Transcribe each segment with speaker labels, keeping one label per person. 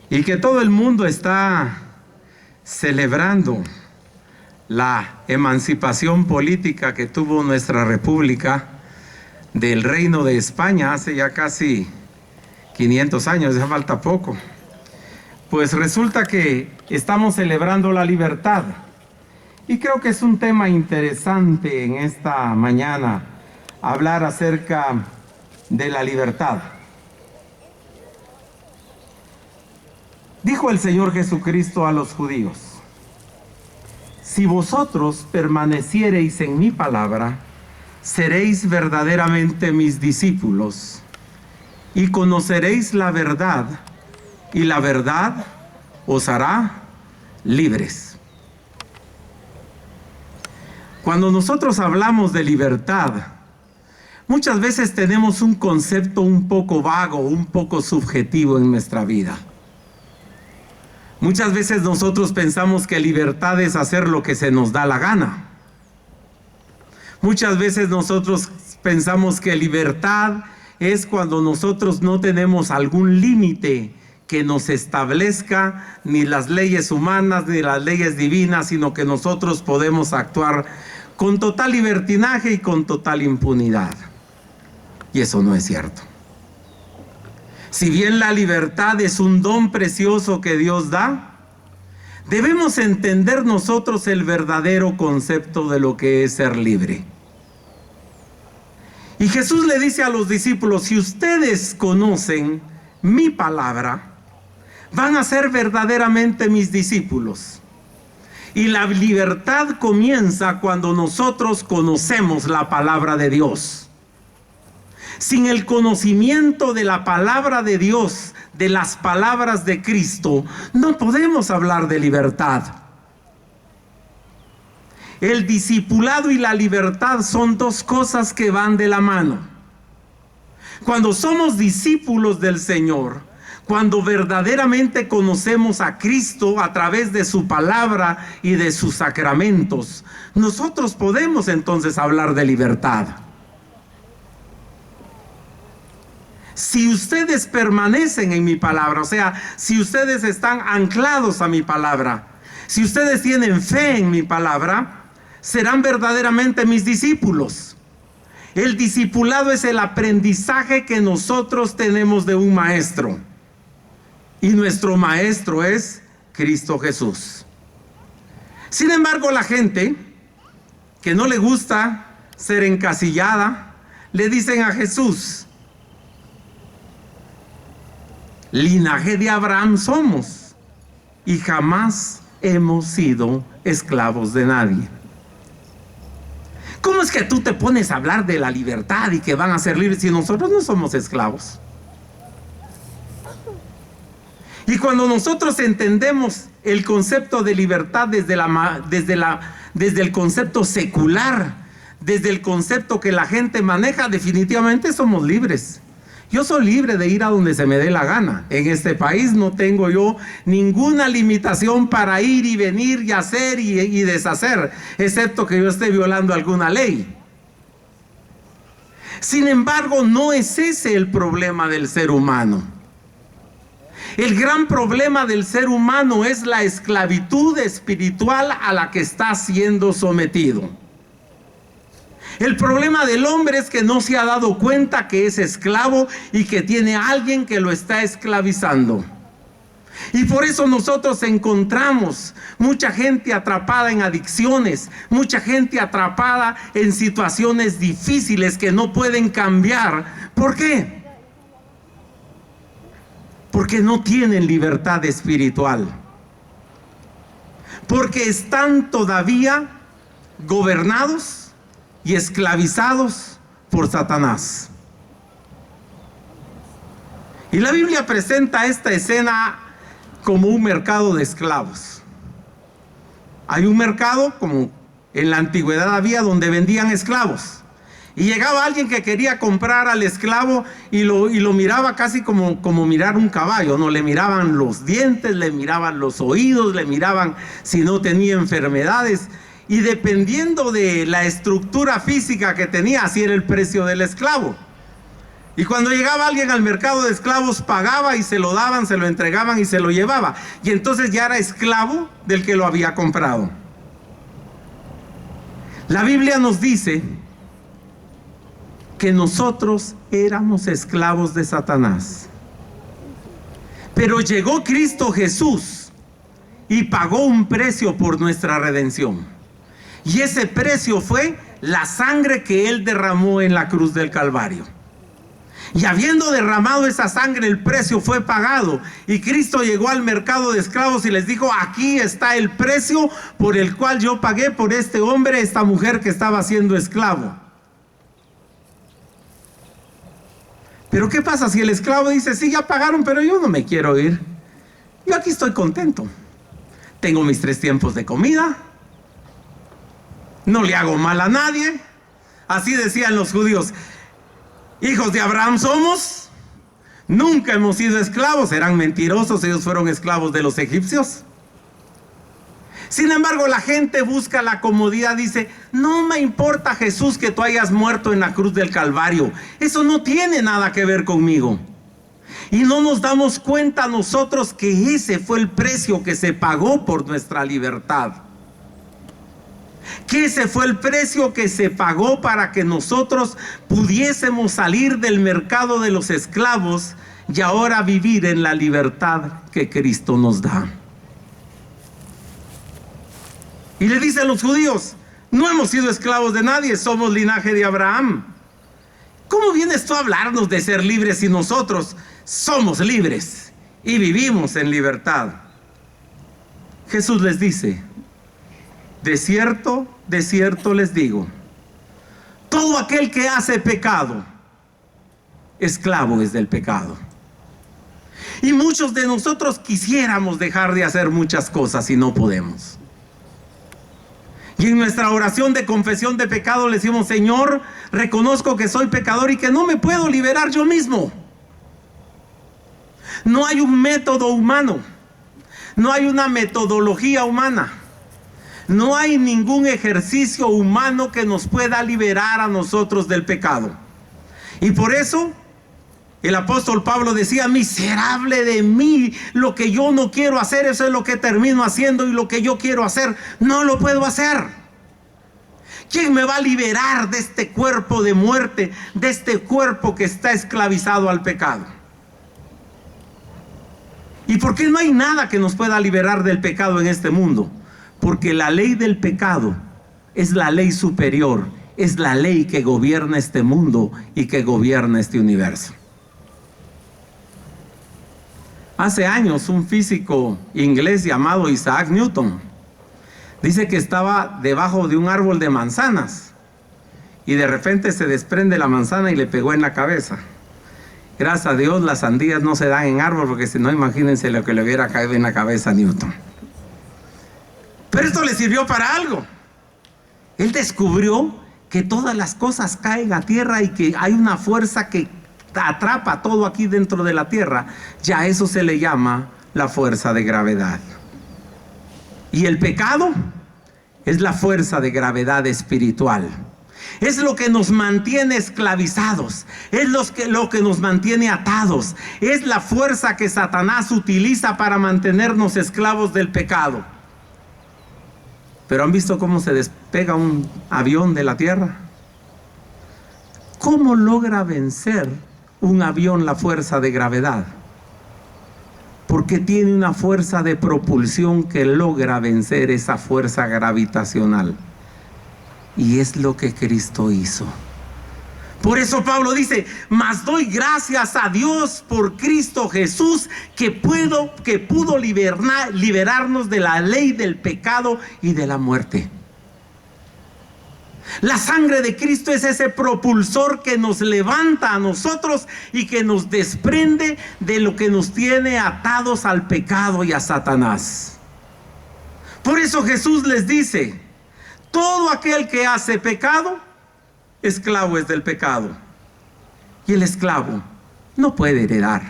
Speaker 1: y que todo el mundo está celebrando la emancipación política que tuvo nuestra república del Reino de España hace ya casi 500 años, ya falta poco. Pues resulta que estamos celebrando la libertad. Y creo que es un tema interesante en esta mañana hablar acerca de la libertad. Dijo el Señor Jesucristo a los judíos: si vosotros permaneciereis en mi palabra, seréis verdaderamente mis discípulos y conoceréis la verdad, y la verdad os hará libres. Cuando nosotros hablamos de libertad, muchas veces tenemos un concepto un poco vago, un poco subjetivo en nuestra vida. Muchas veces nosotros pensamos que libertad es hacer lo que se nos da la gana. Muchas veces nosotros pensamos que libertad es cuando nosotros no tenemos algún límite que nos establezca ni las leyes humanas ni las leyes divinas, sino que nosotros podemos actuar con total libertinaje y con total impunidad. Y eso no es cierto. Si bien la libertad es un don precioso que Dios da, debemos entender nosotros el verdadero concepto de lo que es ser libre. Y Jesús le dice a los discípulos: si ustedes conocen mi palabra, van a ser verdaderamente mis discípulos. Y la libertad comienza cuando nosotros conocemos la palabra de Dios. Sin el conocimiento de la palabra de Dios, de las palabras de Cristo, no podemos hablar de libertad. El discipulado y la libertad son dos cosas que van de la mano. Cuando somos discípulos del Señor, cuando verdaderamente conocemos a Cristo a través de su palabra y de sus sacramentos, nosotros podemos entonces hablar de libertad. Si ustedes permanecen en mi palabra, o sea, si ustedes están anclados a mi palabra, si ustedes tienen fe en mi palabra, serán verdaderamente mis discípulos. El discipulado es el aprendizaje que nosotros tenemos de un maestro. Y nuestro maestro es Cristo Jesús. Sin embargo, la gente que no le gusta ser encasillada, le dicen a Jesús: linaje de Abraham somos y jamás hemos sido esclavos de nadie. ¿Cómo es que tú te pones a hablar de la libertad y que van a ser libres si nosotros no somos esclavos? Y cuando nosotros entendemos el concepto de libertad desde el concepto secular, desde el concepto que la gente maneja, definitivamente somos libres. Yo soy libre de ir a donde se me dé la gana. En este país no tengo yo ninguna limitación para ir y venir y hacer y deshacer, excepto que yo esté violando alguna ley. Sin embargo, no es ese el problema del ser humano. El gran problema del ser humano es la esclavitud espiritual a la que está siendo sometido. El problema del hombre es que no se ha dado cuenta que es esclavo y que tiene a alguien que lo está esclavizando. Y por eso nosotros encontramos mucha gente atrapada en adicciones, mucha gente atrapada en situaciones difíciles que no pueden cambiar. ¿Por qué? Porque no tienen libertad espiritual. Porque están todavía gobernados y esclavizados por Satanás. Y la Biblia presenta esta escena como un mercado de esclavos. Hay un mercado, como en la antigüedad había, donde vendían esclavos. Y llegaba alguien que quería comprar al esclavo y lo miraba casi como mirar un caballo, ¿no? Le miraban los dientes, le miraban los oídos, le miraban si no tenía enfermedades. Y dependiendo de la estructura física que tenía, así era el precio del esclavo. Y cuando llegaba alguien al mercado de esclavos, pagaba y se lo daban, se lo entregaban y se lo llevaba. Y entonces ya era esclavo del que lo había comprado. La Biblia nos dice que nosotros éramos esclavos de Satanás. Pero llegó Cristo Jesús y pagó un precio por nuestra redención. Y ese precio fue la sangre que Él derramó en la cruz del Calvario. Y habiendo derramado esa sangre, el precio fue pagado. Y Cristo llegó al mercado de esclavos y les dijo: aquí está el precio por el cual yo pagué por este hombre, esta mujer que estaba siendo esclavo. Pero ¿qué pasa si el esclavo dice: sí, ya pagaron, pero yo no me quiero ir? Yo aquí estoy contento. Tengo mis 3 tiempos de comida. No le hago mal a nadie. Así decían los judíos: hijos de Abraham somos. Nunca hemos sido esclavos. Eran mentirosos, ellos fueron esclavos de los egipcios. Sin embargo, la gente busca la comodidad. Dice: no me importa, Jesús, que tú hayas muerto en la cruz del Calvario. Eso no tiene nada que ver conmigo. Y no nos damos cuenta nosotros que ese fue el precio que se pagó por nuestra libertad. Que ese fue el precio que se pagó para que nosotros pudiésemos salir del mercado de los esclavos y ahora vivir en la libertad que Cristo nos da. Y le dicen los judíos: no hemos sido esclavos de nadie, somos linaje de Abraham. ¿Cómo vienes tú a hablarnos de ser libres si nosotros somos libres y vivimos en libertad? Jesús les dice: de cierto les digo, todo aquel que hace pecado, esclavo es del pecado. Y muchos de nosotros quisiéramos dejar de hacer muchas cosas y no podemos. Y en nuestra oración de confesión de pecado le decimos: Señor, reconozco que soy pecador y que no me puedo liberar yo mismo. No hay un método humano, no hay una metodología humana, no hay ningún ejercicio humano que nos pueda liberar a nosotros del pecado. Y por eso el apóstol Pablo decía: miserable de mí, lo que yo no quiero hacer, eso es lo que termino haciendo, y lo que yo quiero hacer, no lo puedo hacer. ¿Quién me va a liberar de este cuerpo de muerte, de este cuerpo que está esclavizado al pecado? ¿Y por qué no hay nada que nos pueda liberar del pecado en este mundo? Porque la ley del pecado es la ley superior, es la ley que gobierna este mundo y que gobierna este universo. Hace años un físico inglés llamado Isaac Newton dice que estaba debajo de un árbol de manzanas y de repente se desprende la manzana y le pegó en la cabeza. Gracias a Dios las sandías no se dan en árbol, porque si no, imagínense lo que le hubiera caído en la cabeza a Newton. Pero esto le sirvió para algo. Él descubrió que todas las cosas caen a tierra y que hay una fuerza que atrapa todo aquí dentro de la tierra. Ya eso se le llama la fuerza de gravedad. Y el pecado es la fuerza de gravedad espiritual. Es lo que nos mantiene esclavizados, es lo que nos mantiene atados, es la fuerza que Satanás utiliza para mantenernos esclavos del pecado. ¿Pero han visto cómo se despega un avión de la tierra? ¿Cómo logra vencer un avión la fuerza de gravedad? Porque tiene una fuerza de propulsión que logra vencer esa fuerza gravitacional. Y es lo que Cristo hizo. Por eso Pablo dice: mas doy gracias a Dios por Cristo Jesús, que pudo liberarnos de la ley del pecado y de la muerte. La sangre de Cristo es ese propulsor que nos levanta a nosotros y que nos desprende de lo que nos tiene atados al pecado y a Satanás. Por eso Jesús les dice: todo aquel que hace pecado, esclavo es del pecado. Y el esclavo no puede heredar.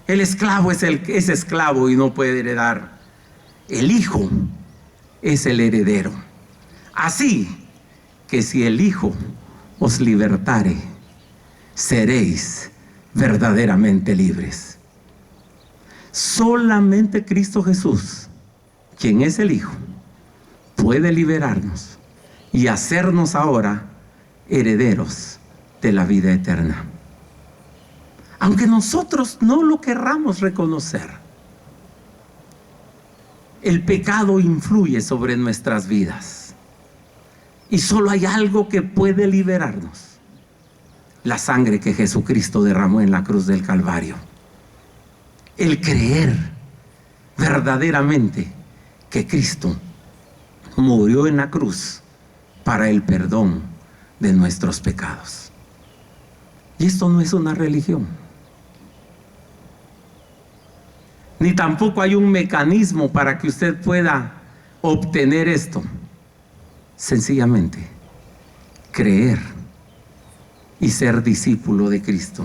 Speaker 1: El esclavo es esclavo y no puede heredar. El Hijo es el heredero. Así que si el Hijo os libertare, seréis verdaderamente libres. Solamente Cristo Jesús, quien es el Hijo, puede liberarnos y hacernos ahora herederos de la vida eterna. Aunque nosotros no lo querramos reconocer, el pecado influye sobre nuestras vidas. Y solo hay algo que puede liberarnos: la sangre que Jesucristo derramó en la cruz del Calvario. El creer verdaderamente que Cristo murió en la cruz para el perdón de nuestros pecados. Y esto no es una religión, ni tampoco hay un mecanismo para que usted pueda obtener esto. Sencillamente, creer y ser discípulo de Cristo.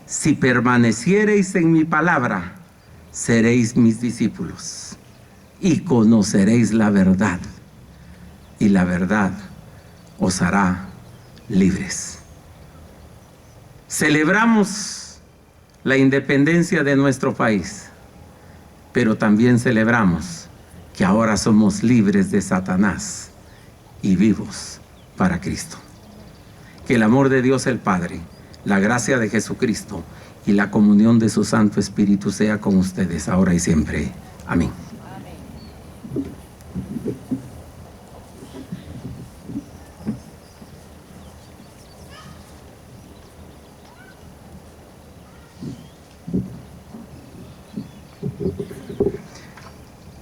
Speaker 1: Si permaneciereis en mi palabra, seréis mis discípulos y conoceréis la verdad, y la verdad os hará libres. Celebramos la independencia de nuestro país, pero también celebramos que ahora somos libres de Satanás y vivos para Cristo. Que el amor de Dios el Padre, la gracia de Jesucristo y la comunión de su Santo Espíritu sea con ustedes ahora y siempre. Amén.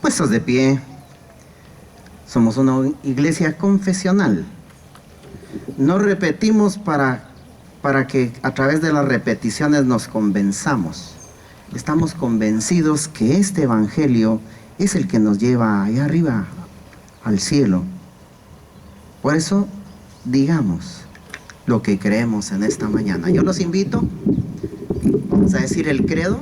Speaker 2: Puestos de pie, somos una iglesia confesional. No repetimos para que a través de las repeticiones nos convenzamos. Estamos convencidos que este evangelio es el que nos lleva allá arriba, al cielo. Por eso, digamos lo que creemos en esta mañana. Yo los invito, vamos a decir el credo.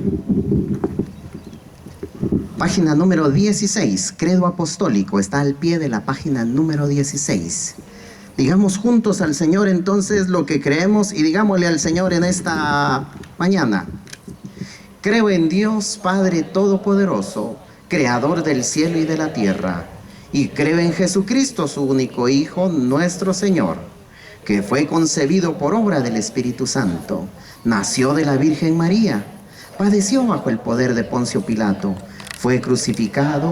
Speaker 2: Página número 16, credo apostólico, está al pie de la página número 16. Digamos juntos al Señor entonces lo que creemos y digámosle al Señor en esta mañana. Creo en Dios Padre Todopoderoso, Creador del cielo y de la tierra, y creo en Jesucristo, su único Hijo, nuestro Señor, que fue concebido por obra del Espíritu Santo, nació de la Virgen María, padeció bajo el poder de Poncio Pilato, fue crucificado,